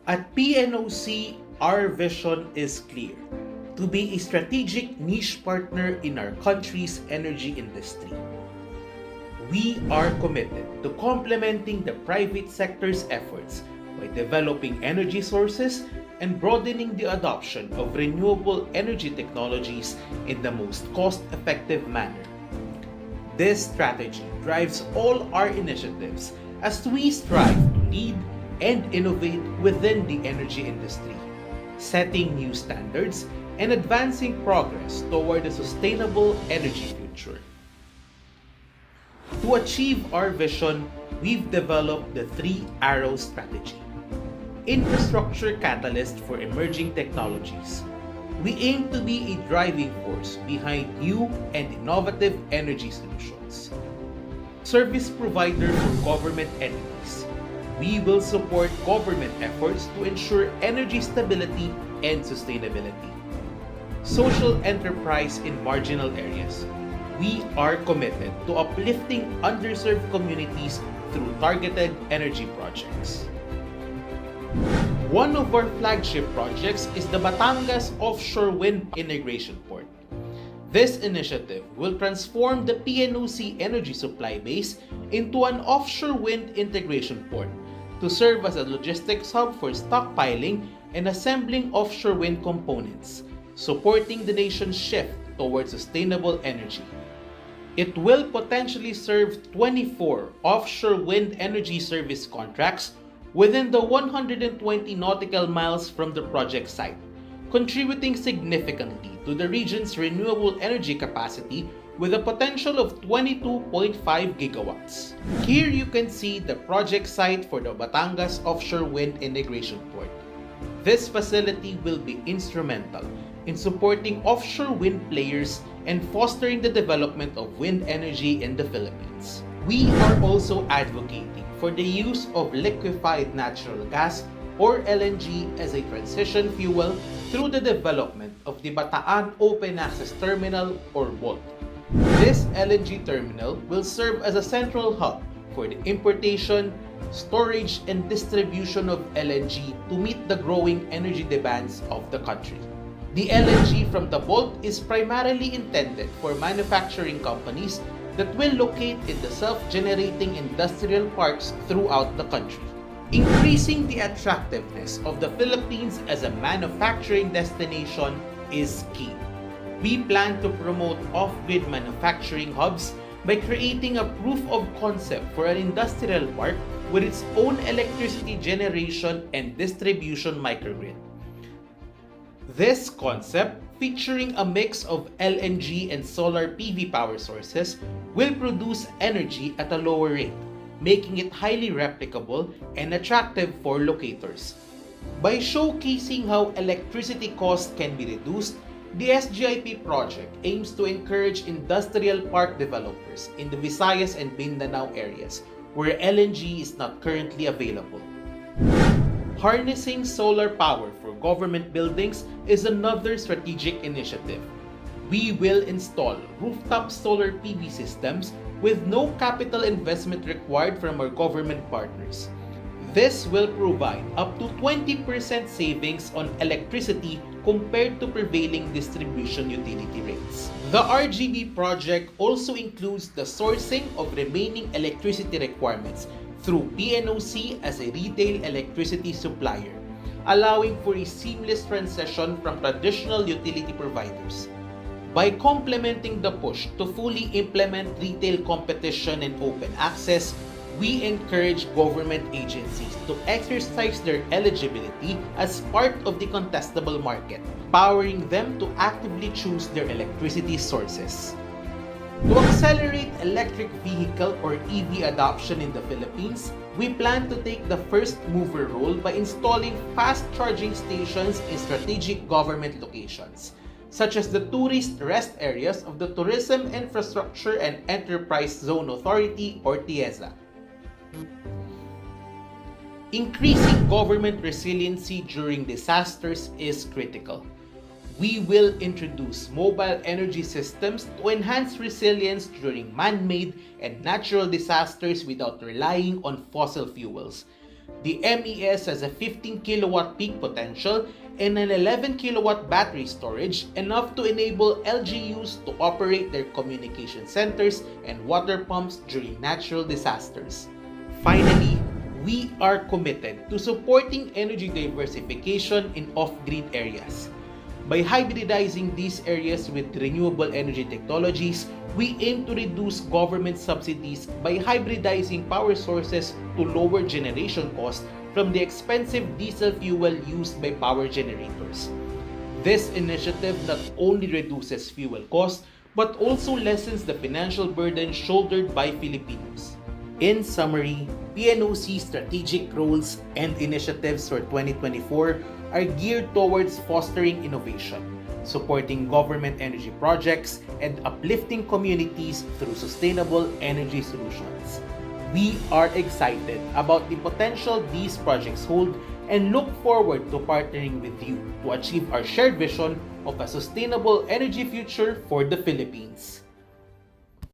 At PNOC, our vision is clear: to be a strategic niche partner in our country's energy industry. We are committed to complementing the private sector's efforts by developing energy sources and broadening the adoption of renewable energy technologies in the most cost-effective manner. This strategy drives all our initiatives as we strive to lead and innovate within the energy industry, setting new standards and advancing progress toward a sustainable energy future. To achieve our vision, we've developed the 3-Arrow strategy: infrastructure catalyst for emerging technologies. We aim to be a driving force behind new and innovative energy solutions. Service provider for government entities. We will support government efforts to ensure energy stability and sustainability. Social enterprise in marginal areas. We are committed to uplifting underserved communities through targeted energy projects. One of our flagship projects is the Batangas Offshore Wind Integration Port. This initiative will transform the PNOC energy supply base into an offshore wind integration port to serve as a logistics hub for stockpiling and assembling offshore wind components, supporting the nation's shift towards sustainable energy. It will potentially serve 24 offshore wind energy service contracts within the 120 nautical miles from the project site, contributing significantly to the region's renewable energy capacity with a potential of 22.5 gigawatts. Here you can see the project site for the Batangas Offshore Wind Integration Port. This facility will be instrumental in supporting offshore wind players and fostering the development of wind energy in the Philippines. We are also advocating for the use of liquefied natural gas or LNG as a transition fuel through the development of the Bataan Open Access Terminal or BOT. This LNG terminal will serve as a central hub for the importation, storage, and distribution of LNG to meet the growing energy demands of the country. The LNG from the BOT is primarily intended for manufacturing companies that will locate in the self-generating industrial parks throughout the country. Increasing the attractiveness of the Philippines as a manufacturing destination is key. We plan to promote off-grid manufacturing hubs by creating a proof of concept for an industrial park with its own electricity generation and distribution microgrid. This concept, featuring a mix of LNG and solar PV power sources, will produce energy at a lower rate, making it highly replicable and attractive for locators. By showcasing how electricity costs can be reduced, the SGIP project aims to encourage industrial park developers in the Visayas and Mindanao areas where LNG is not currently available. Harnessing solar power for government buildings is another strategic initiative. We will install rooftop solar PV systems with no capital investment required from our government partners. This will provide up to 20% savings on electricity compared to prevailing distribution utility rates. The RGB project also includes the sourcing of remaining electricity requirements through PNOC as a retail electricity supplier, allowing for a seamless transition from traditional utility providers. By complementing the push to fully implement retail competition and open access, we encourage government agencies to exercise their eligibility as part of the contestable market, empowering them to actively choose their electricity sources. To accelerate electric vehicle or EV adoption in the Philippines, we plan to take the first mover role by installing fast charging stations in strategic government locations, such as the tourist rest areas of the Tourism Infrastructure and Enterprise Zone Authority or TIEZA. Increasing government resiliency during disasters is critical. We will introduce mobile energy systems to enhance resilience during man-made and natural disasters without relying on fossil fuels. The MES has a 15 kilowatt peak potential and an 11 kilowatt battery storage, enough to enable LGUs to operate their communication centers and water pumps during natural disasters. Finally, we are committed to supporting energy diversification in off-grid areas. By hybridizing these areas with renewable energy technologies, we aim to reduce government subsidies by hybridizing power sources to lower generation costs from the expensive diesel fuel used by power generators. This initiative not only reduces fuel costs but also lessens the financial burden shouldered by Filipinos. In summary, PNOC strategic roles and initiatives for 2024 are geared towards fostering innovation, supporting government energy projects, and uplifting communities through sustainable energy solutions. We are excited about the potential these projects hold and look forward to partnering with you to achieve our shared vision of a sustainable energy future for the Philippines.